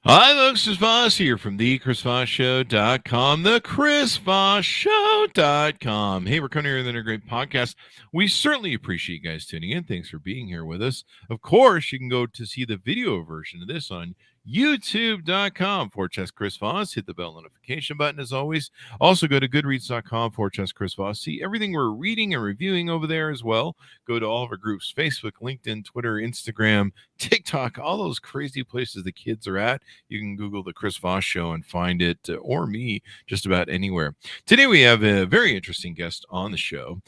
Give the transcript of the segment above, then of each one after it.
Hi, folks. Chris Voss here from the ChrisVossShow.com, the ChrisVossShow.com. Hey, we're coming here with another great podcast. We certainly appreciate you guys tuning in. Thanks for being here with us. Of course, you can go to see the video version of this on youtube.com/Chris Voss. Hit the bell notification button as always. Also go to goodreads.com/Chris Voss. See everything we're reading and reviewing over there as well. Go to all of our groups: Facebook, LinkedIn, Twitter, Instagram, TikTok, all those crazy places the kids are at. You can Google the Chris Voss Show and find it, or me, just about anywhere. Today we have a very interesting guest on the show.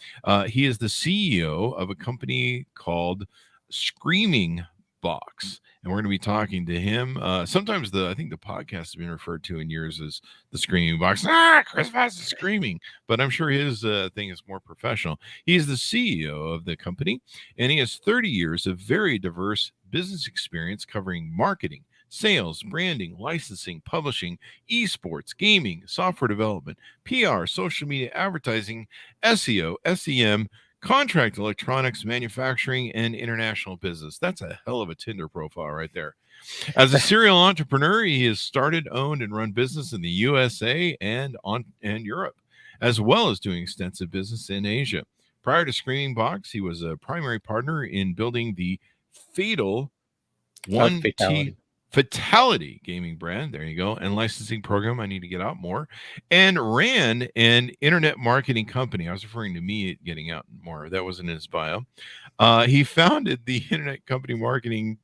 He is the CEO of a company called ScreamingBox, and we're going to be talking to him. Sometimes I think the podcast has been referred to in years as the Screaming Box. Chris Voss is screaming, but I'm sure his thing is more professional. He is the CEO of the company, and he has 30 years of very diverse business experience covering marketing, sales, branding, licensing, publishing, esports, gaming, software development, PR, social media advertising, SEO, SEM, contract electronics, manufacturing, and international business. That's a hell of a Tinder profile right there. As a serial entrepreneur, he has started, owned, and run business in the USA and Europe, as well as doing extensive business in Asia. Prior to ScreamingBox, he was a primary partner in building the Fatal Fatality gaming brand. There you go. And licensing program. I need to get out more. And ran an internet marketing company. I was referring to me getting out more. That wasn't in his bio. He founded the internet company marketing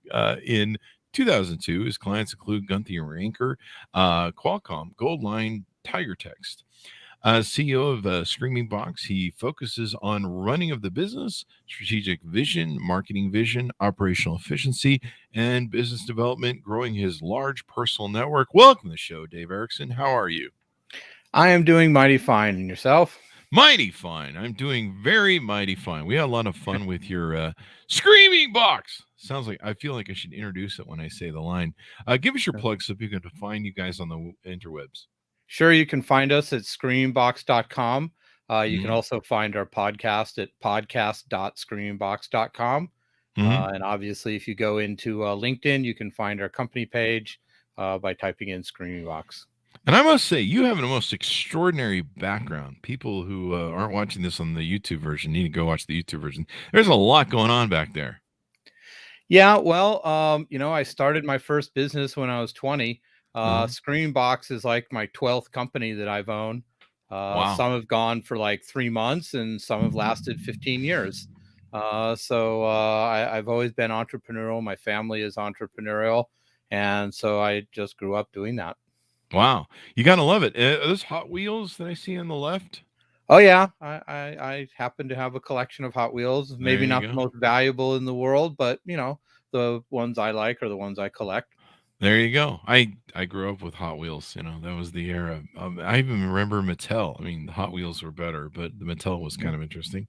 in 2002. His clients include Gunther Anchor, Qualcomm, Goldline, Tiger Text. CEO of ScreamingBox, he focuses on running of the business, strategic vision, marketing vision, operational efficiency, and business development, growing his large personal network. Welcome to the show, Dave Erickson. How are you? I am doing mighty fine. And yourself? Mighty fine. I'm doing very mighty fine. We had a lot of fun with your ScreamingBox. Sounds like I feel like I should introduce it when I say the line. Give us your plug so people can find you guys on the interwebs. Sure, you can find us at ScreamingBox.com. You can also find our podcast at podcast.screamingbox.com. And obviously, if you go into LinkedIn, you can find our company page by typing in ScreamingBox. And I must say, you have a most extraordinary background. People who aren't watching this on the YouTube version need to go watch the YouTube version. There's a lot going on back there. Yeah, well, I started my first business when I was 20. ScreamingBox is like my 12th company that I've owned. Wow. Some have gone for like 3 months and some have lasted 15 years. I've always been entrepreneurial. My family is entrepreneurial. And so I just grew up doing that. Wow. You got to love it. Are those Hot Wheels that I see on the left? Oh, yeah. I happen to have a collection of Hot Wheels. Maybe not the most valuable in the world, but, the ones I like are the ones I collect. There you go. I grew up with Hot Wheels. That was the era. I even remember Mattel. I mean, the Hot Wheels were better, but the Mattel was kind of interesting.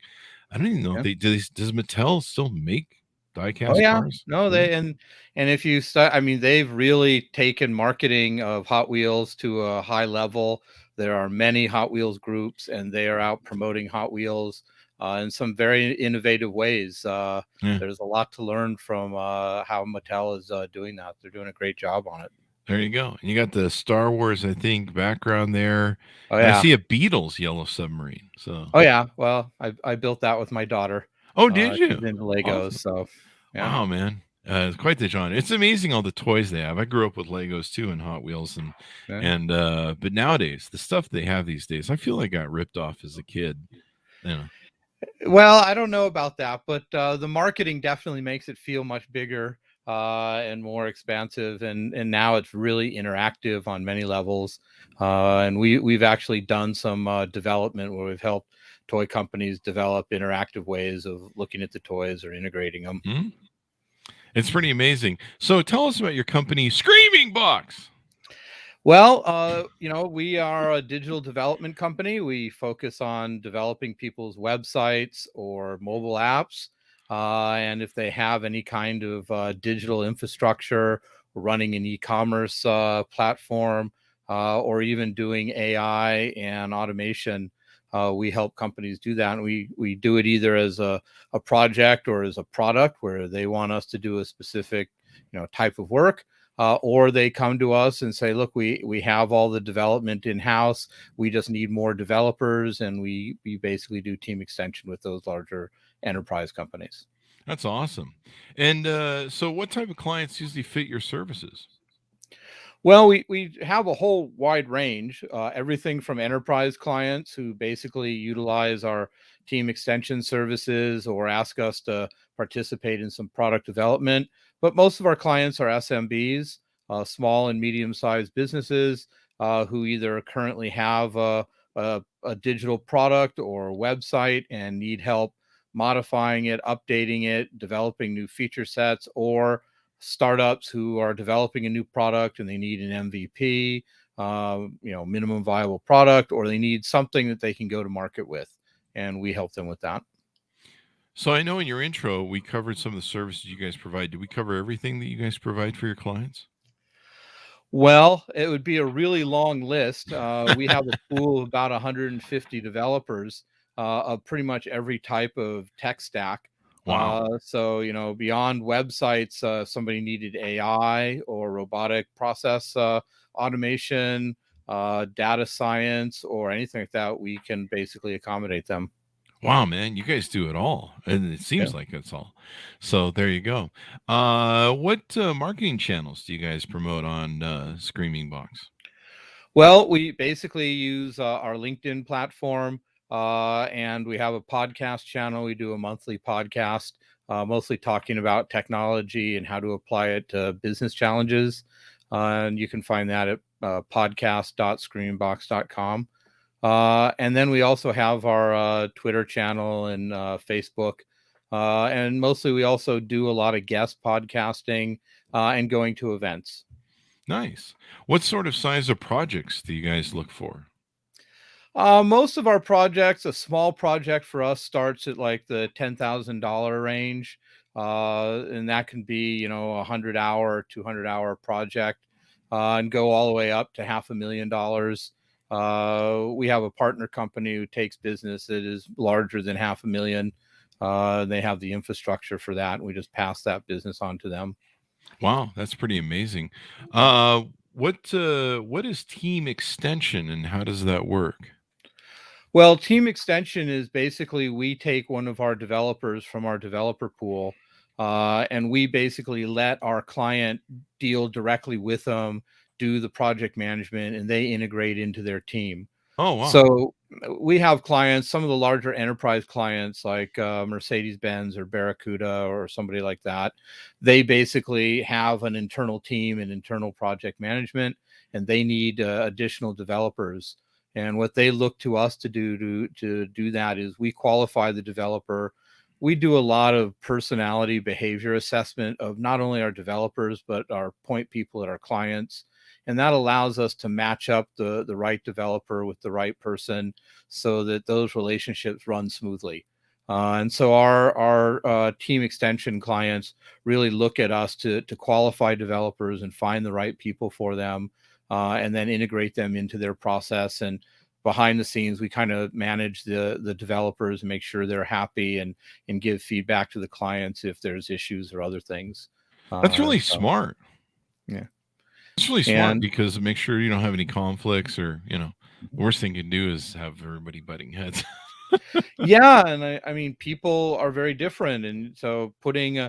I don't even know if does Mattel still make die-cast cars? No, and if you start, they've really taken marketing of Hot Wheels to a high level. There are many Hot Wheels groups, and they are out promoting Hot Wheels in some very innovative ways. There's a lot to learn from how Mattel is doing that. They're doing a great job on it. There you go. And you got the Star Wars, I think, background there. Oh, yeah. I see a Beatles yellow submarine. So. Oh, yeah. Well, I built that with my daughter. Oh, did you? In Legos. Awesome. So. Yeah. Wow, man. It's quite the genre. It's amazing all the toys they have. I grew up with Legos too and Hot Wheels but nowadays the stuff they have these days, I feel like I got ripped off as a kid. Well, I don't know about that, but the marketing definitely makes it feel much bigger and more expansive, and now it's really interactive on many levels. And we've actually done some development where we've helped toy companies develop interactive ways of looking at the toys or integrating them. Mm-hmm. It's pretty amazing. So tell us about your company, ScreamingBox. Well, we are a digital development company. We focus on developing people's websites or mobile apps. And if they have any kind of digital infrastructure, running an e-commerce platform, or even doing AI and automation, we help companies do that. And we do it either as a project or as a product where they want us to do a specific type of work. or they come to us and say, look, we have all the development in house. We just need more developers, and we basically do team extension with those larger enterprise companies. That's awesome. And so what type of clients usually fit your services? Well, we have a whole wide range, everything from enterprise clients who basically utilize our team extension services or ask us to participate in some product development. But most of our clients are SMBs, small and medium-sized businesses who either currently have a digital product or a website and need help modifying it, updating it, developing new feature sets, or startups who are developing a new product and they need an MVP, minimum viable product, or they need something that they can go to market with, and we help them with that. So I know in your intro we covered some of the services you guys provide. Do we cover everything that you guys provide for your clients? Well, it would be a really long list. We have a pool of about 150 developers of pretty much every type of tech stack. Wow. So, beyond websites, somebody needed AI or robotic process automation, data science, or anything like that, we can basically accommodate them. Wow, man, you guys do it all, and it Yeah. seems like it's all. So there you go. What marketing channels do you guys promote on ScreamingBox? Well, we basically use our LinkedIn platform, and we have a podcast channel. We do a monthly podcast, mostly talking about technology and how to apply it to business challenges. And you can find that at podcast.screamingbox.com. And then we also have our Twitter channel and Facebook. And mostly we also do a lot of guest podcasting and going to events. Nice. What sort of size of projects do you guys look for? Most of our projects, a small project for us starts at like the $10,000 range. And that can be, a 100-hour, 200-hour project, and go all the way up to $500,000. We have a partner company who takes business that is larger than $500,000. They have the infrastructure for that, and we just pass that business on to them. Wow, that's pretty amazing. What is team extension and how does that work? Well, team extension is basically we take one of our developers from our developer pool, and we basically let our client deal directly with them, do the project management, and they integrate into their team. Oh, wow. So we have clients, some of the larger enterprise clients like Mercedes-Benz or Barracuda or somebody like that. They basically have an internal team and internal project management, and they need additional developers. And what they look to us to do that is we qualify the developer. We do a lot of personality behavior assessment of not only our developers, but our point people at our clients. And that allows us to match up the right developer with the right person so that those relationships run smoothly. And so our team extension clients really look at us to qualify developers and find the right people for them, and then integrate them into their process. And behind the scenes, we kind of manage the developers and make sure they're happy and give feedback to the clients if there's issues or other things. That's really So, smart. yeah. It's really smart And because make sure you don't have any conflicts or, the worst thing you can do is have everybody butting heads. yeah, and I mean, people are very different, and so putting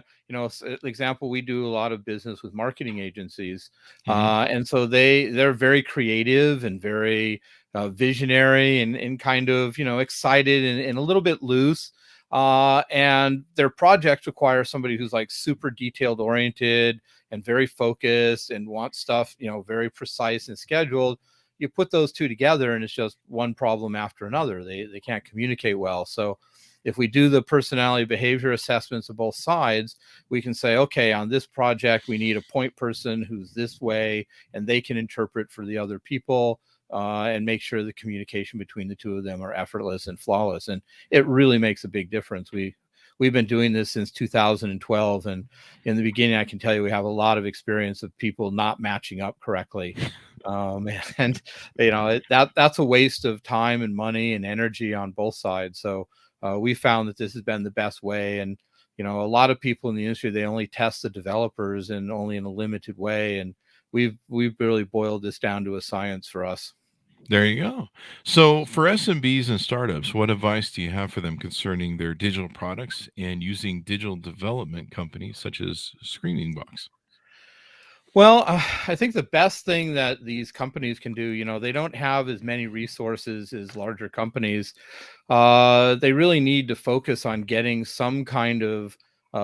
example, we do a lot of business with marketing agencies, Mhm. and so they're very creative and very visionary and kind of excited and a little bit loose, and their projects require somebody who's like super detailed oriented and very focused and wants stuff very precise and scheduled. You put those two together and it's just one problem after another. They can't communicate well. So if we do the personality behavior assessments of both sides, we can say, okay, on this project we need a point person who's this way, and they can interpret for the other people, and make sure the communication between the two of them are effortless and flawless. And it really makes a big difference. We've been doing this since 2012, and in the beginning, I can tell you we have a lot of experience of people not matching up correctly. And that's a waste of time and money and energy on both sides. So we found that this has been the best way, and a lot of people in the industry, they only test the developers and only in a limited way. And we've really boiled this down to a science for us. There you go. So, for SMBs and startups, what advice do you have for them concerning their digital products and using digital development companies such as ScreamingBox? Well, I think the best thing that these companies can do, they don't have as many resources as larger companies. They really need to focus on getting some kind of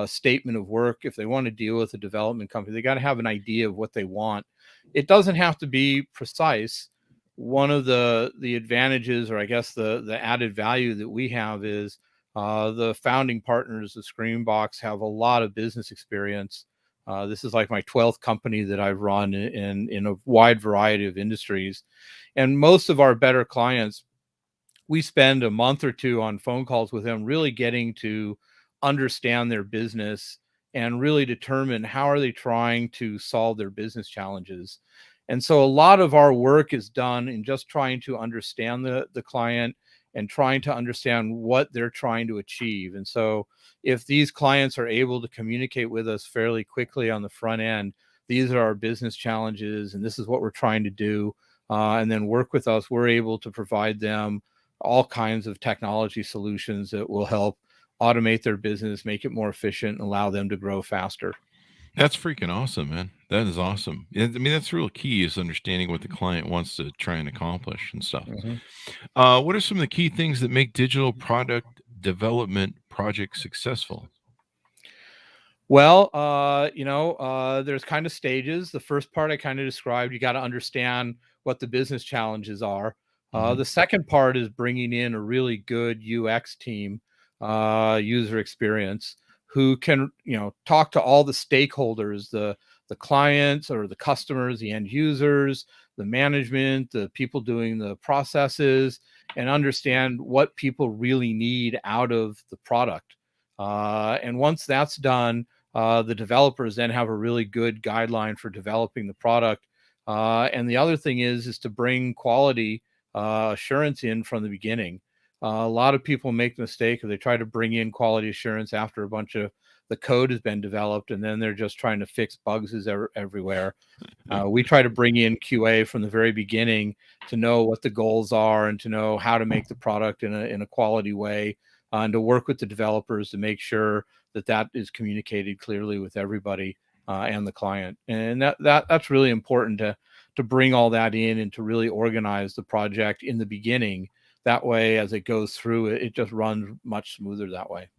statement of work. If they want to deal with a development company, they got to have an idea of what they want. It doesn't have to be precise. One of the advantages, or I guess the added value that we have, is the founding partners of ScreamingBox have a lot of business experience. This is like my 12th company that I've run in a wide variety of industries. And most of our better clients, we spend a month or two on phone calls with them, really getting to understand their business and really determine how are they trying to solve their business challenges. And so a lot of our work is done in just trying to understand the client and trying to understand what they're trying to achieve. And so if these clients are able to communicate with us fairly quickly on the front end, these are our business challenges and this is what we're trying to do, and then work with us, we're able to provide them all kinds of technology solutions that will help automate their business, make it more efficient, and allow them to grow faster. That's freaking awesome, man. That is awesome. I mean, that's real key is understanding what the client wants to try and accomplish and stuff. What are some of the key things that make digital product development projects successful? Well, there's kind of stages. The first part I kind of described, you got to understand what the business challenges are. The second part is bringing in a really good UX team, user experience, who can, talk to all the stakeholders, the clients or the customers, the end users, the management, the people doing the processes, and understand what people really need out of the product. And once that's done, the developers then have a really good guideline for developing the product. And the other thing is to bring quality assurance in from the beginning. A lot of people make the mistake of they try to bring in quality assurance after a bunch of the code has been developed, and then they're just trying to fix bugs everywhere. We try to bring in QA from the very beginning to know what the goals are and to know how to make the product in a quality way, and to work with the developers to make sure that is communicated clearly with everybody and the client. And that's really important to bring all that in and to really organize the project in the beginning. That way, as it goes through, it just runs much smoother that way.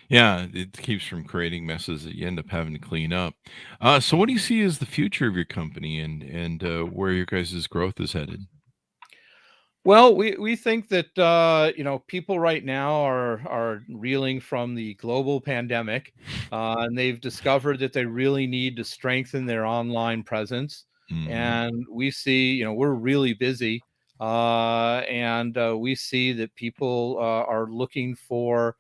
Yeah, it keeps from creating messes that you end up having to clean up. So, what do you see as the future of your company and where your guys' growth is headed? Well, we think that people right now are reeling from the global pandemic, and they've discovered that they really need to strengthen their online presence. Hmm. And we see, we're really busy, and we see that people are looking for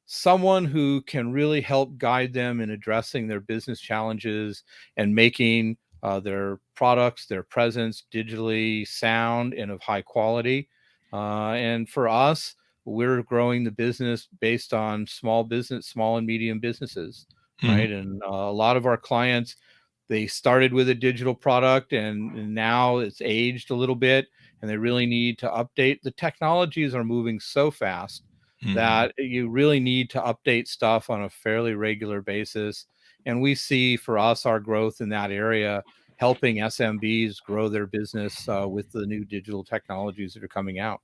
someone who can really help guide them in addressing their business challenges and making their products, their presence digitally sound and of high quality. And for us, we're growing the business based on small and medium businesses, Hmm. right? And a lot of our clients, they started with a digital product and now it's aged a little bit and they really need to update. The technologies are moving so fast Hmm. that you really need to update stuff on a fairly regular basis. And we see for us our growth in that area, helping SMBs grow their business with the new digital technologies that are coming out.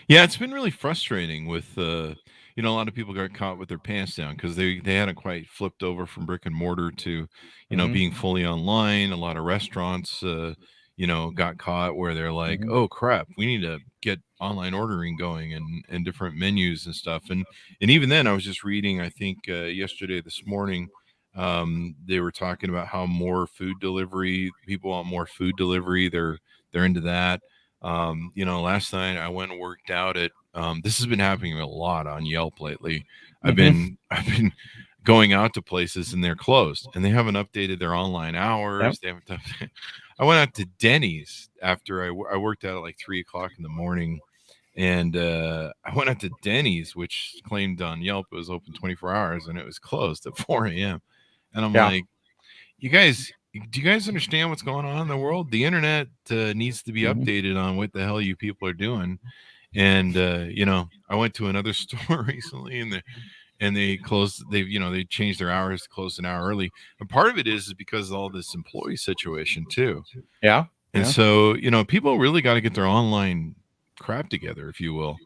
Yeah, it's been really frustrating with a lot of people got caught with their pants down because they hadn't quite flipped over from brick and mortar to, Hmm. being fully online. A lot of restaurants, got caught where they're like, Hmm. oh crap, we need to get online ordering going and different menus and stuff. And even then, I was just reading, I think yesterday, this morning, they were talking about how more food delivery people want more food delivery. They're into that. Last night I went and worked out at this has been happening a lot on Yelp lately. I've Hmm. been I've been going out to places and they're closed and they haven't updated their online Yep. hours. They haven't I went out to Denny's after I worked out at like 3 o'clock in the morning And I went out to Denny's, which claimed on Yelp it was open 24 hours, and it was closed at 4 a.m. And I'm Yeah. like, you guys, do you guys understand what's going on in the world? The internet needs to be Mhm. updated on what the hell you people are doing. And I went to another store recently, and they closed. They changed their hours to close an hour early. And part of it is because of all this employee situation too. Yeah. And Yeah. so, people really got to get their online crap together, if you will.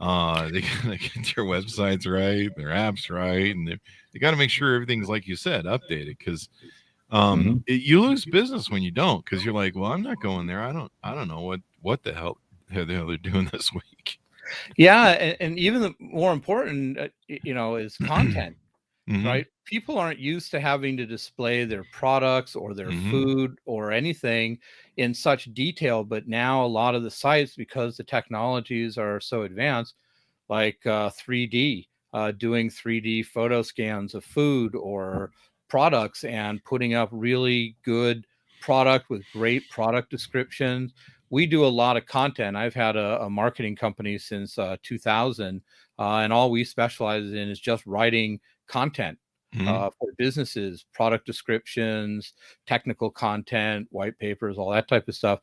They got to get their websites right, their apps right, and they got to make sure everything's, like you said, updated, because Mhm. you lose business when you don't, because you're like, well, I'm not going there. I don't know what the hell they're doing this week. Yeah, and even the more important, is content. Mm-hmm. Right? People aren't used to having to display their products or their Mm-hmm. food or anything in such detail. But now a lot of the sites, because the technologies are so advanced, like 3D, doing 3D photo scans of food or products and putting up really good product with great product descriptions. We do a lot of content. I've had a marketing company since 2000, and all we specialize in is just writing content Mm-hmm. for businesses, product descriptions, technical content, white papers, all that type of stuff.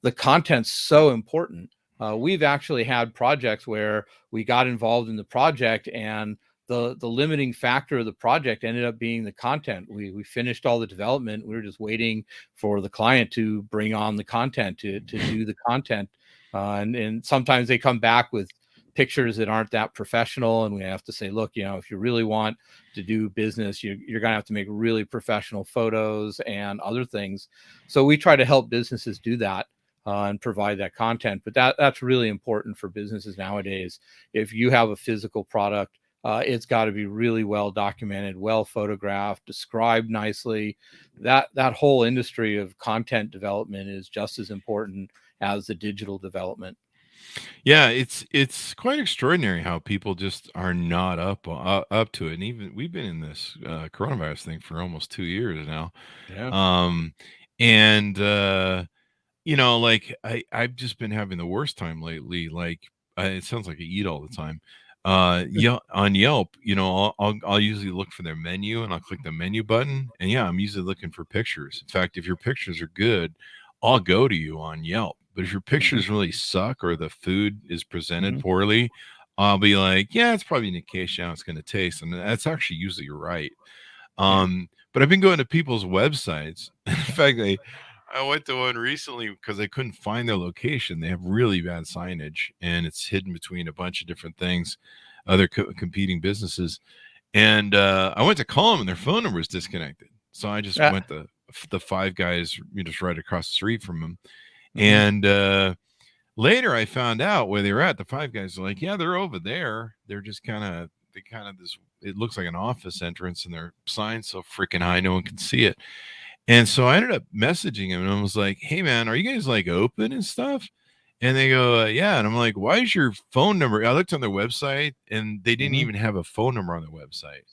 The content's so important. We've actually had projects where we got involved in the project, and the limiting factor of the project ended up being the content. We finished all the development. We were just waiting for the client to bring on the content to do the content. And sometimes they come back with pictures that aren't that professional, and we have to say, look, if you really want to do business, you're going to have to make really professional photos and other things. So we try to help businesses do that and provide that content. But that's really important for businesses nowadays. If you have a physical product, it's got to be really well documented, well photographed, described nicely. That whole industry of content development is just as important as the digital development. Yeah, it's quite extraordinary how people just are not up to it. And even we've been in this coronavirus thing for almost 2 years now. Yeah. Um, and like I've just been having the worst time lately. Like, it sounds like I eat all the time. On Yelp, I'll usually look for their menu, and I'll click the menu button, and yeah, I'm usually looking for pictures. In fact, if your pictures are good, I'll go to you on Yelp. But if your Mhm. pictures really suck or the food is presented Mhm. poorly, I'll be like, yeah, it's probably an indication how it's going to taste, and that's actually usually right. Yeah. But I've been going to people's websites. In fact, I went to one recently because I couldn't find their location. They have really bad signage, and it's hidden between a bunch of different things, other competing businesses. And I went to call them, and their phone number is disconnected. So I just Yeah. went to the Five Guys, just right across the street from them. Mhm. And later, I found out where they were at. The Five Guys are like, yeah, they're over there. They're just kind of this. It looks like an office entrance, and their sign's so freaking high, no one can see it. And so I ended up messaging him, and I was like, "Hey, man, are you guys like open and stuff?" And they go, "Yeah." And I'm like, "Why is your phone number?" I looked on their website, and they didn't Mhm. even have a phone number on their website.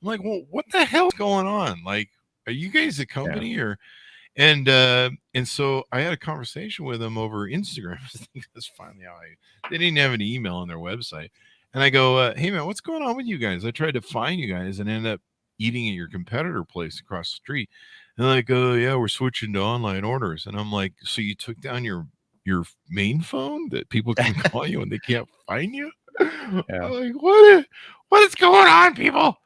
I'm like, "Well, what the hell's going on? Like, are you guys a Yeah. company or?" And so I had a conversation with them over Instagram. I think that's finally how they didn't have an email on their website. And I go, hey man, what's going on with you guys? I tried to find you guys and ended up eating at your competitor place across the street. And they're like, oh yeah, we're switching to online orders. And I'm like, so you took down your main phone that people can call you and they can't find you? I'm Yeah. like, what is going on, people?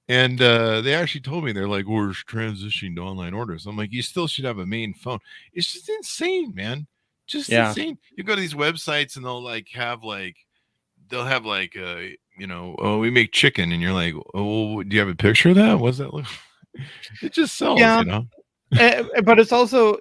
And they actually told me, they're like, we're transitioning to online orders. I'm like, you still should have a main phone. It's just insane, man. Just Yeah. insane. You go to these websites and they'll have oh, we make chicken, and you're like, oh, do you have a picture of that? What's that look? It just sells, Yeah. you know. But it's also,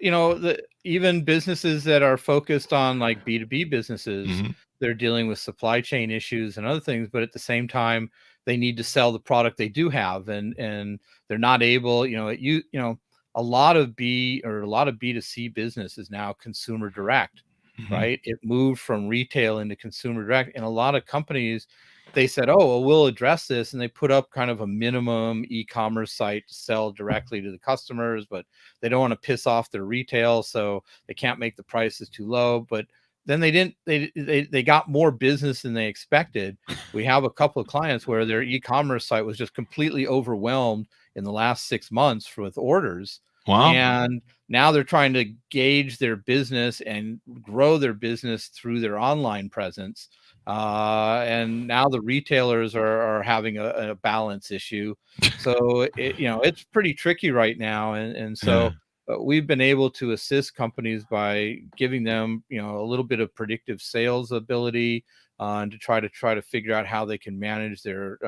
even businesses that are focused on like B2B businesses, Hmm. they're dealing with supply chain issues and other things, but at the same time, they need to sell the product they do have, and they're not able, a lot of a lot of B2C business is now consumer direct, Hmm. right? It moved from retail into consumer direct, and a lot of companies, they said, oh, well, we'll address this, and they put up kind of a minimum e-commerce site to sell directly to the customers, but they don't want to piss off their retail, so they can't make the prices too low. But then they got more business than they expected. We have a couple of clients where their e-commerce site was just completely overwhelmed in the last 6 months with orders. Wow. And now they're trying to gauge their business and grow their business through their online presence. And now the retailers are having a balance issue. So it's pretty tricky right now. And so we've been able to assist companies by giving them, a little bit of predictive sales ability, and to try to figure out how they can manage their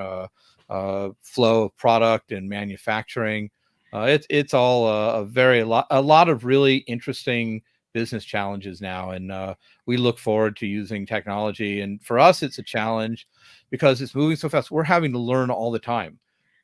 flow of product and manufacturing. It's all a lot of really interesting business challenges now, and we look forward to using technology. And for us, it's a challenge because it's moving so fast. We're having to learn all the time.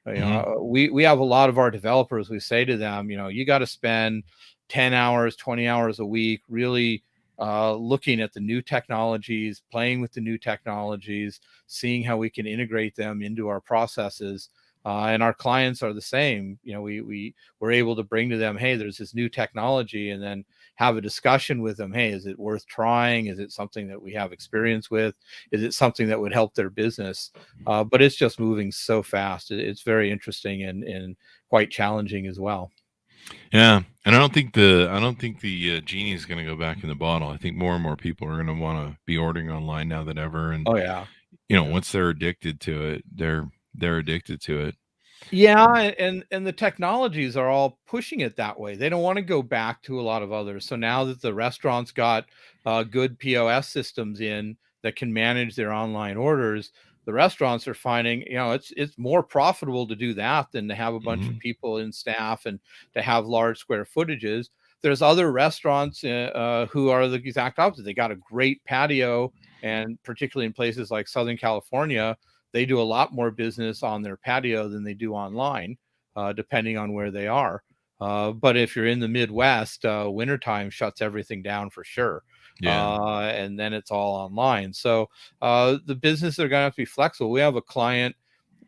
We have a lot of our developers. We say to them, you got to spend 10 hours, 20 hours a week, really looking at the new technologies, playing with the new technologies, seeing how we can integrate them into our processes. And our clients are the same. We're able to bring to them, hey, there's this new technology, and then have a discussion with them. Hey, is it worth trying? Is it something that we have experience with? Is it something that would help their business? But it's just moving so fast. It's very interesting and quite challenging as well. Yeah, and I don't think the genie is going to go back in the bottle. I think more and more people are going to want to be ordering online now than ever. And oh yeah, once they're addicted to it, they're addicted to it. Yeah, and the technologies are all pushing it that way. They don't want to go back to a lot of others. So now that the restaurants got good POS systems in that can manage their online orders, the restaurants are finding, it's more profitable to do that than to have a bunch of people in staff and to have large square footages. There's other restaurants who are the exact opposite. They got a great patio, and particularly in places like Southern California, they do a lot more business on their patio than they do online, depending on where they are. But if you're in the Midwest, wintertime shuts everything down for sure. Yeah. And then it's all online. So the business are going to have to be flexible. We have a client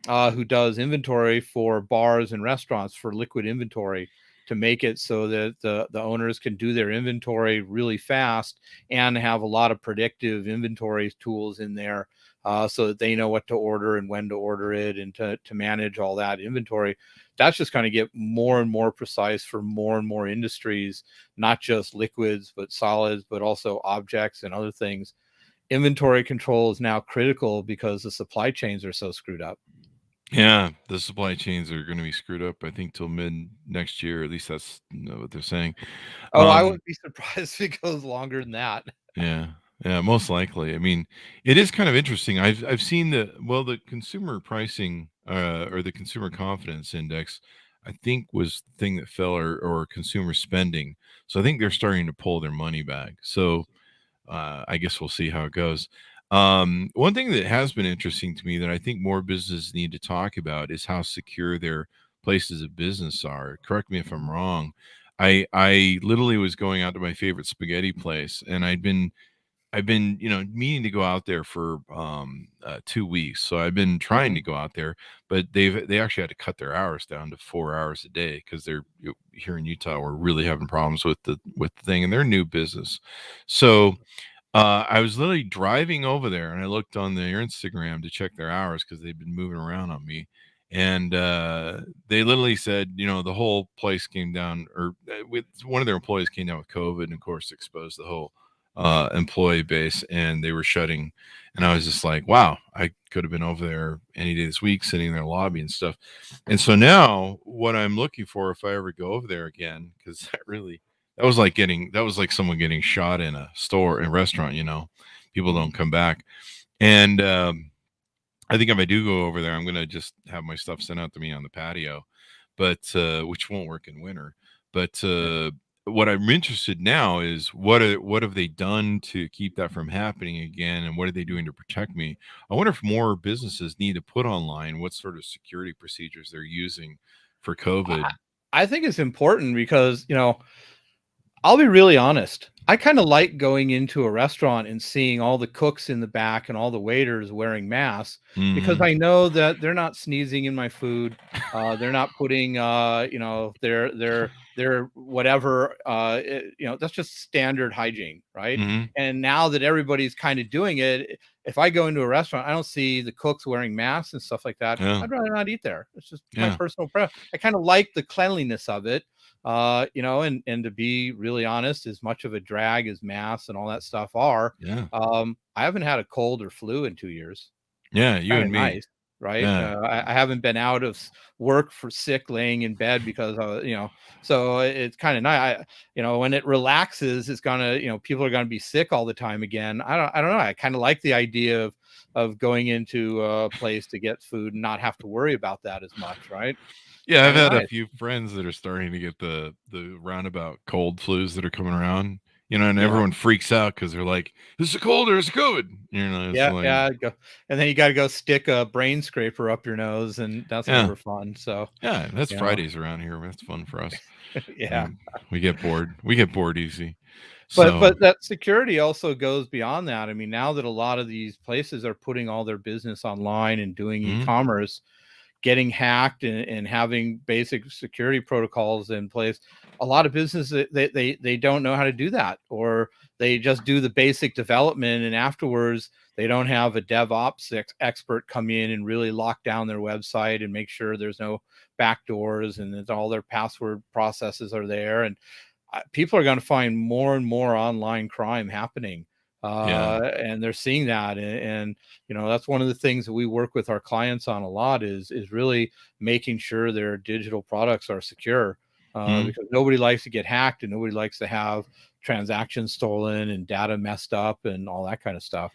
who does inventory for bars and restaurants, for liquid inventory, to make it so that the owners can do their inventory really fast and have a lot of predictive inventory tools in there, so that they know what to order and when to order it, and to manage all that inventory. That's just going to get more and more precise for more and more industries, not just liquids, but solids, but also objects and other things. Inventory control is now critical because the supply chains are so screwed up. Yeah, the supply chains are going to be screwed up, I think, till mid next year. At least that's what they're saying. I wouldn't be surprised if it goes longer than that. Yeah, most likely. I mean, it is kind of interesting. I've seen the consumer pricing or the consumer confidence index, I think, was the thing that fell, or consumer spending. So I think they're starting to pull their money back. So I guess we'll see how it goes. One thing that has been interesting to me that I think more businesses need to talk about is how secure their places of business are. Correct me if I'm wrong. I literally was going out to my favorite spaghetti place, and I've been meaning to go out there for 2 weeks. So I've been trying to go out there, but they actually had to cut their hours down to 4 hours a day, because they're here in Utah. We're really having problems with the thing, and they're new business. So I was literally driving over there, and I looked on their Instagram to check their hours, because they've been moving around on me. And they literally said, the whole place came down, or with one of their employees came down with COVID, and of course exposed the whole employee base, and they were shutting. And I was just like, wow, I could have been over there any day this week, sitting in their lobby and stuff. And so now what I'm looking for, if I ever go over there again, because that was like someone getting shot in a store, in a restaurant. People don't come back. And I think if I do go over there, I'm gonna just have my stuff sent out to me on the patio, but which won't work in winter. But what I'm interested now is what have they done to keep that from happening again, and what are they doing to protect me? I wonder if more businesses need to put online what sort of security procedures they're using for COVID. I think it's important because, I'll be really honest. I kind of like going into a restaurant and seeing all the cooks in the back and all the waiters wearing masks, because I know that they're not sneezing in my food. They're not putting, their they're whatever, that's just standard hygiene, right? Mm-hmm. And now that everybody's kind of doing it, if I go into a restaurant, I don't see the cooks wearing masks and stuff like that. Yeah. I'd rather not eat there. It's just my Yeah. personal preference. I kind of like the cleanliness of it, and to be really honest, as much of a drag as masks and all that stuff are, Yeah. I haven't had a cold or flu in 2 years. Yeah. You Kind and of me. nice, right? Yeah. I haven't been out of work for sick, laying in bed because so it's kind of nice. When it relaxes, it's gonna, people are gonna be sick all the time again. I don't know. I kind of like the idea of going into a place to get food and not have to worry about that as much, right? Yeah, I've Kind of had a nice. few friends that are starting to get the roundabout cold flus that are coming around, and Yeah. everyone freaks out because they're like, "Is it cold or is it COVID?" It's Yeah, like, yeah, and then you got to go stick a brain scraper up your nose, and that's yeah, never fun. So, yeah, that's you know, Fridays around here. That's fun for us. yeah. We get bored. We get bored easy. But So, that security also goes beyond that. I mean, now that a lot of these places are putting all their business online and doing mhm, e-commerce, getting hacked and having basic security protocols in place, a lot of businesses they don't know how to do that, or they just do the basic development, and afterwards they don't have a DevOps expert come in and really lock down their website and make sure there's no backdoors and that all their password processes are there. And people are going to find more and more online crime happening, yeah, and they're seeing that, and that's one of the things that we work with our clients on a lot is really making sure their digital products are secure, mhm, because nobody likes to get hacked and nobody likes to have transactions stolen and data messed up and all that kind of stuff.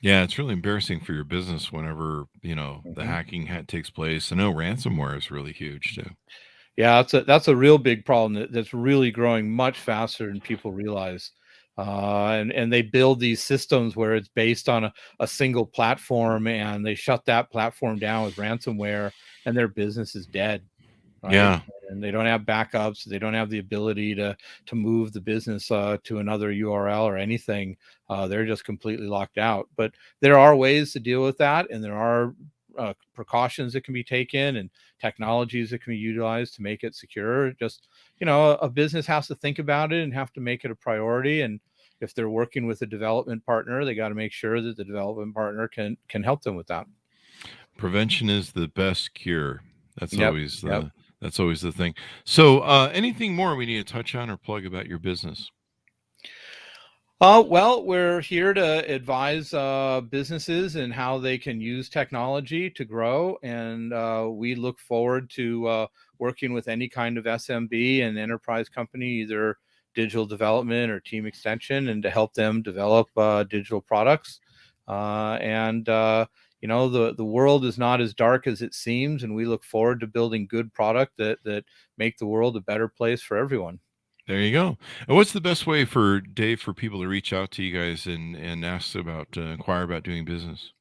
yeah. It's really embarrassing for your business whenever the Mhm. hacking takes place. I know ransomware is really huge too. Yeah, that's a real big problem that's really growing much faster than people realize. And they build these systems where it's based on a single platform, and they shut that platform down with ransomware, and their business is dead, right? Yeah, And they don't have backups. They don't have the ability to move the business to another URL or anything. They're just completely locked out. But there are ways to deal with that, and there are precautions that can be taken and technologies that can be utilized to make it secure. Just, a business has to think about it and have to make it a priority. And if they're working with a development partner, they got to make sure that the development partner can help them with that. prevention is the best cure. That's Yep. always Yep. the thing. So, anything more we need to touch on or plug about your business? Well, we're here to advise businesses and how they can use technology to grow, and we look forward to working with any kind of SMB and enterprise company, either digital development or team extension, and to help them develop digital products. And the world is not as dark as it seems, and we look forward to building good product that make the world a better place for everyone. There you go. And what's the best way for Dave for people to reach out to you guys and ask about inquire about doing business?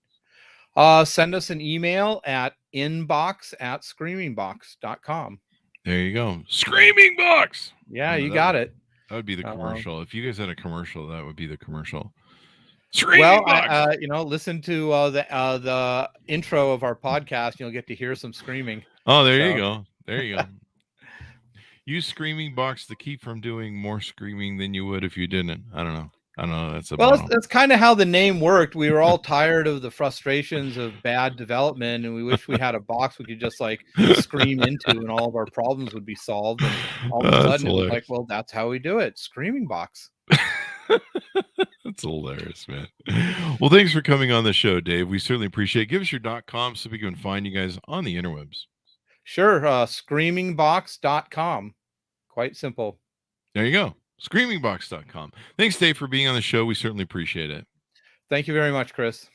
Send us an email at inbox@screamingbox.com. There you go. Screaming Box. Yeah, you That got would it. that would be the Um, commercial. If you guys had a commercial, that would be the commercial. well, Screaming Box. listen to the intro of our podcast, and you'll get to hear some screaming. Oh, there you So, go. There you go. Use Screaming Box to keep from doing more screaming than you would if you didn't. I don't know. I don't know. That's a well, motto. that's kind of how the name worked. We were all tired of the frustrations of bad development, and we wish we had a box we could just like scream into, and all of our problems would be solved. And all of a That's sudden, it was like, hilarious. well, that's how we do it. Screaming Box. That's hilarious, man. Well, thanks for coming on the show, Dave. We certainly appreciate it. Give us your .com so we can find you guys on the interwebs. Sure, screamingbox.com. Quite simple. There you go. ScreamingBox.com. Thanks, Dave, for being on the show. We certainly appreciate it. Thank you very much, Chris.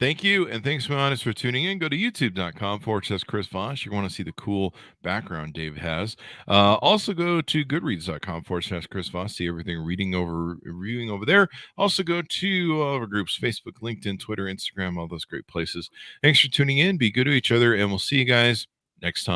Thank you. And thanks, my audience, for tuning in. Go to youtube.com/Chris Voss. You want to see the cool background Dave has. Also, go to goodreads.com/Chris Voss. See everything reviewing over there. Also, go to all of our groups Facebook, LinkedIn, Twitter, Instagram, all those great places. Thanks for tuning in. Be good to each other. And we'll see you guys next time.